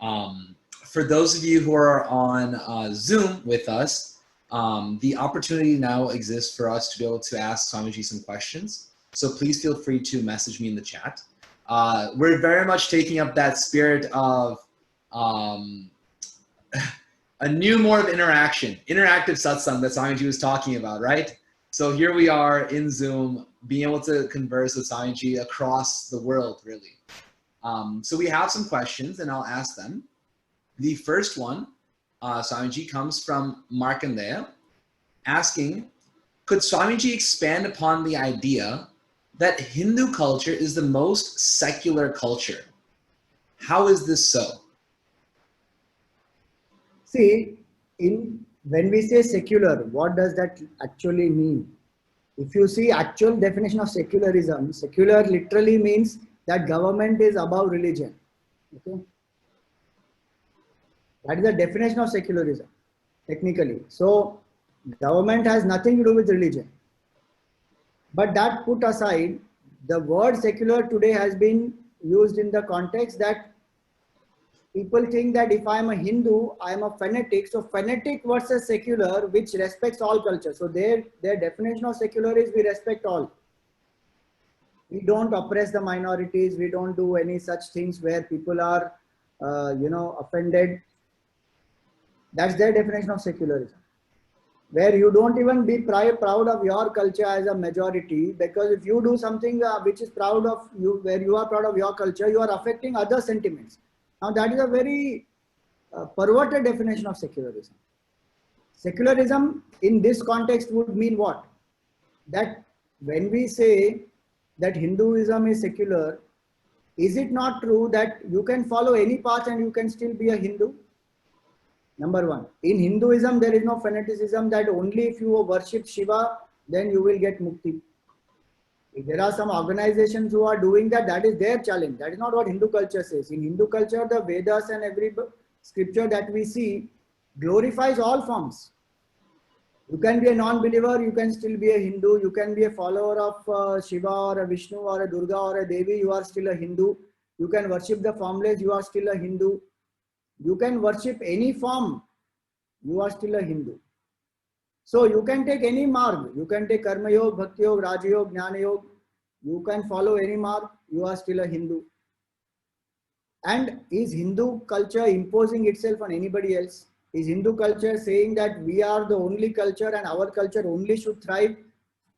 For those of you who are on Zoom with us, the opportunity now exists for us to be able to ask Swamiji some questions. So please feel free to message me in the chat. We're very much taking up that spirit of a new more of interactive satsang that Swamiji was talking about, right? So here we are in Zoom, being able to converse with Swamiji across the world, really. So we have some questions, and I'll ask them. The first one, Swamiji, comes from Markandeya, asking, could Swamiji expand upon the idea that Hindu culture is the most secular culture? How is this so? See, when we say secular, what does that actually mean? If you see actual definition of secularism, secular literally means that government is above religion. Okay? That is the definition of secularism, technically. So, government has nothing to do with religion. But that put aside, the word secular today has been used in the context that people think that if I am a Hindu, I am a fanatic. So fanatic versus secular, which respects all culture. So their definition of secular is we respect all. We don't oppress the minorities. We don't do any such things where people are, offended. That's their definition of secularism. Where you don't even be proud of your culture as a majority, because if you do something which is proud of you, where you are proud of your culture, you are affecting other sentiments. Now that is a very perverted definition of secularism. Secularism in this context would mean what? That when we say that Hinduism is secular, is it not true that you can follow any path and you can still be a Hindu? Number one, in Hinduism, there is no fanaticism that only if you worship Shiva, then you will get mukti. If there are some organizations who are doing that, that is their challenge. That is not what Hindu culture says. In Hindu culture, the Vedas and every scripture that we see glorifies all forms. You can be a non-believer, you can still be a Hindu. You can be a follower of Shiva or a Vishnu or a Durga or a Devi, you are still a Hindu. You can worship the formless, you are still a Hindu. You can worship any form, you are still a Hindu. So you can take any marg, you can take Karma Yoga, Bhakti Yoga, Raja Yoga, Jnana Yoga, you can follow any marg, you are still a Hindu. And is Hindu culture imposing itself on anybody else? Is Hindu culture saying that we are the only culture and our culture only should thrive?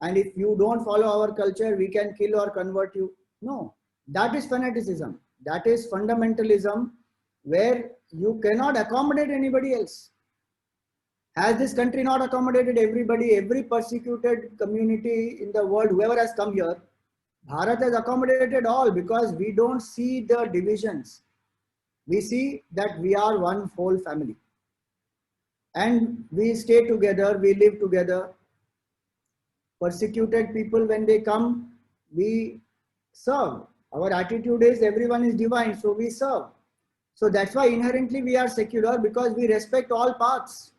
And if you don't follow our culture, we can kill or convert you? No, that is fanaticism. That is fundamentalism where you cannot accommodate anybody else. Has this country not accommodated everybody, every persecuted community in the world, whoever has come here? Bharat has accommodated all because we don't see the divisions. We see that we are one whole family. And we stay together, we live together. Persecuted people, when they come, we serve. Our attitude is everyone is divine, so we serve. So that's why inherently we are secular, because we respect all paths.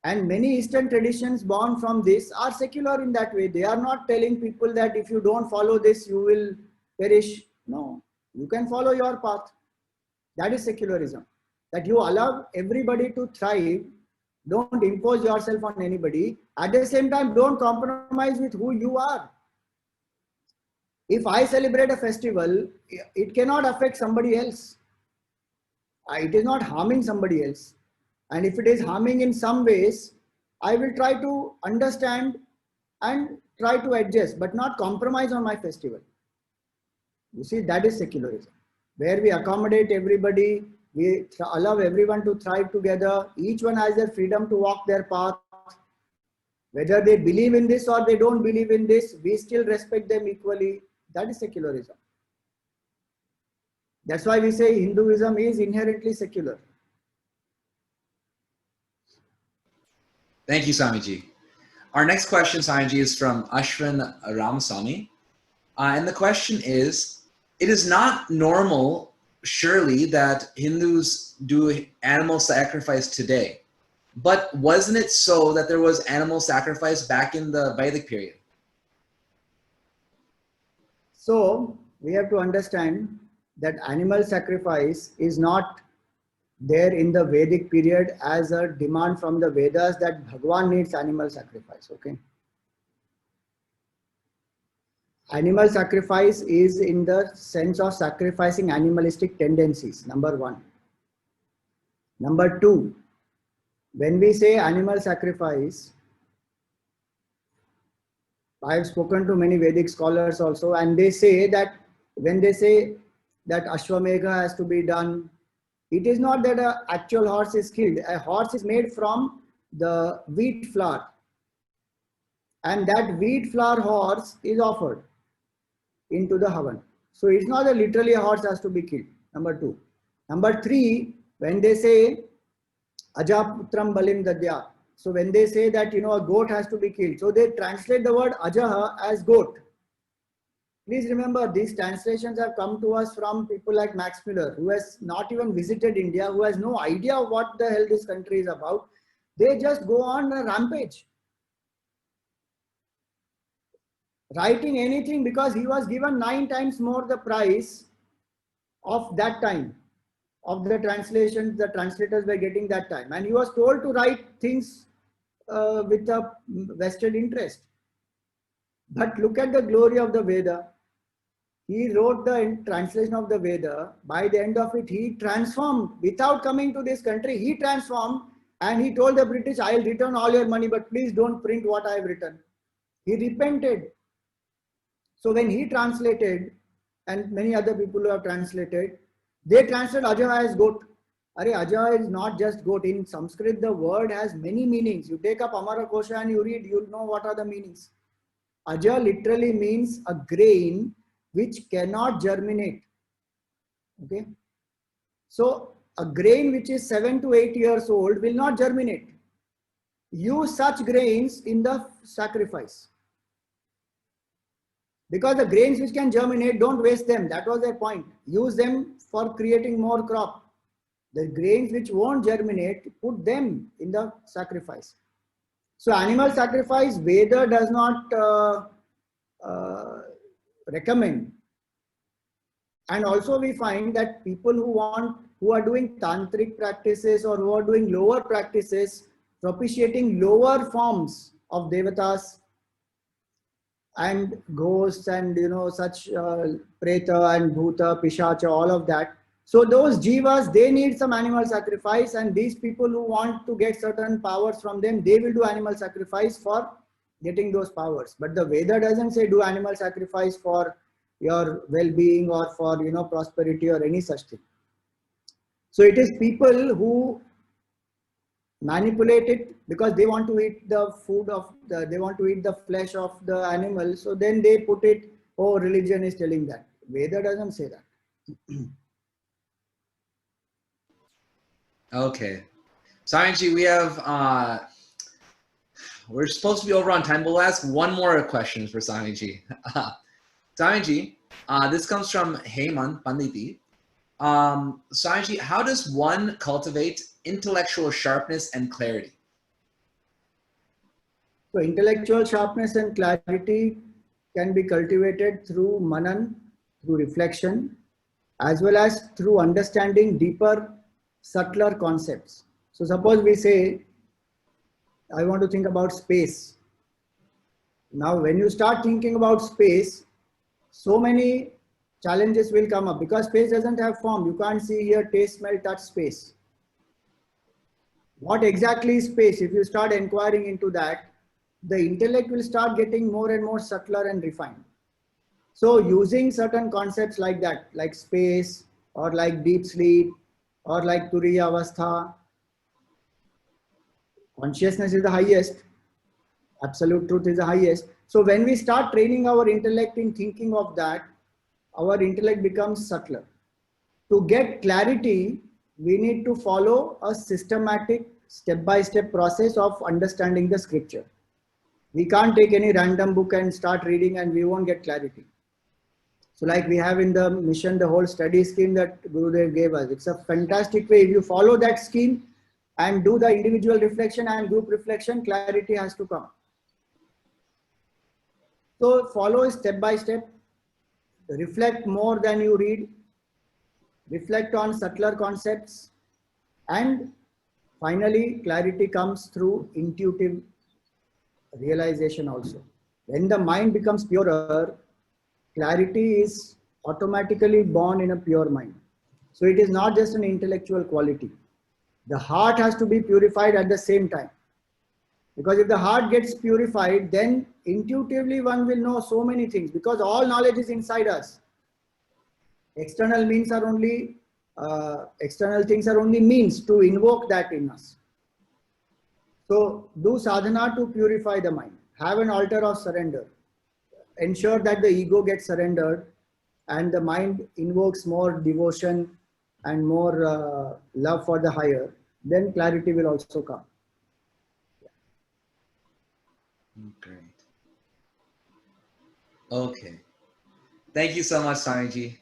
And many Eastern traditions born from this are secular in that way. They are not telling people that if you don't follow this, you will perish. No, you can follow your path. That is secularism. That you allow everybody to thrive. Don't impose yourself on anybody. At the same time, don't compromise with who you are. If I celebrate a festival, it cannot affect somebody else. It is not harming somebody else. And if it is harming in some ways, I will try to understand and try to adjust, but not compromise on my festival. You see, that is secularism, where we accommodate everybody, we allow everyone to thrive together. Each one has their freedom to walk their path. Whether they believe in this or they don't believe in this, we still respect them equally. That is secularism. That's why we say Hinduism is inherently secular. Thank you, Swamiji. Our next question, Swamiji, is from Ashwin Ramaswamy. And the question is, it is not normal, surely, that Hindus do animal sacrifice today. But wasn't it so that there was animal sacrifice back in the Vedic period? So we have to understand that animal sacrifice is not there in the Vedic period as a demand from the Vedas that Bhagwan needs animal sacrifice. Okay. Animal sacrifice is in the sense of sacrificing animalistic tendencies, number one. Number two, when we say animal sacrifice, I have spoken to many Vedic scholars also, and they say that when they say that Ashwamedha has to be done, it is not that an actual horse is killed. A horse is made from the wheat flour, and that wheat flour horse is offered into the Havan. So it's not that literally a horse has to be killed. Number two. Number three, when they say Ajaputram Balim Dadya, so when they say that, a goat has to be killed, so they translate the word Ajaha as goat. Please remember, these translations have come to us from people like Max Muller, who has not even visited India, who has no idea what the hell this country is about. They just go on a rampage, writing anything because he was given 9 times more the price of that time, of the translations the translators were getting that time. And he was told to write things with a vested interest. But look at the glory of the Veda. He wrote the translation of the Veda. By the end of it, he transformed. Without coming to this country, he transformed and he told the British, I'll return all your money, but please don't print what I have written. He repented. So when he translated, and many other people who have translated, they translate Ajaha as goat. Are, Ajaha is not just goat. In Sanskrit, the word has many meanings. You take up Amara Kosha and you read, you'll know what are the meanings. Aja literally means a grain which cannot germinate. Okay. So a grain which is 7 to 8 years old will not germinate. Use such grains in the sacrifice. Because the grains which can germinate, don't waste them. That was their point. Use them for creating more crop. The grains which won't germinate, put them in the sacrifice. So animal sacrifice, Veda does not recommend. And also we find that people who are doing tantric practices or who are doing lower practices, propitiating lower forms of devatas and ghosts and such preta and bhuta, pishacha, all of that. So those jivas, they need some animal sacrifice, and these people who want to get certain powers from them, they will do animal sacrifice for getting those powers. But the Veda doesn't say do animal sacrifice for your well-being or for prosperity or any such thing. So it is people who manipulate it because they want to eat the food of they want to eat the flesh of the animal. So then they put it, oh, religion is telling that. Veda doesn't say that. Okay. Swamiji, we have, we're supposed to be over on time, but we'll ask one more question for Swamiji. Swamiji, this comes from Heyman Panditi. Swamiji, how does one cultivate intellectual sharpness and clarity? So intellectual sharpness and clarity can be cultivated through manan, through reflection, as well as through understanding deeper, subtler concepts. So suppose we say, I want to think about space. Now, when you start thinking about space, so many challenges will come up because space doesn't have form. You can't see, hear, taste, smell, touch space. What exactly is space? If you start inquiring into that, the intellect will start getting more and more subtler and refined. So using certain concepts like that, like space or like deep sleep or like Turiya Avastha, consciousness is the highest, absolute truth is the highest. So when we start training our intellect in thinking of that, our intellect becomes subtler. To get clarity, we need to follow a systematic step-by-step process of understanding the scripture. We can't take any random book and start reading and we won't get clarity. So like we have in the mission, the whole study scheme that Gurudev gave us. It's a fantastic way. If you follow that scheme and do the individual reflection and group reflection, clarity has to come. So follow step by step, reflect more than you read, reflect on subtler concepts, and finally clarity comes through intuitive realization also. When the mind becomes purer, clarity is automatically born in a pure mind. So it is not just an intellectual quality. The heart has to be purified at the same time. Because if the heart gets purified, then intuitively one will know so many things, because all knowledge is inside us. External means are only, external things are only means to invoke that in us. So do sadhana to purify the mind. Have an altar of surrender. Ensure that the ego gets surrendered and the mind invokes more devotion and more love for the higher. Then clarity will also come. Great. Okay. Thank you so much, Swamiji.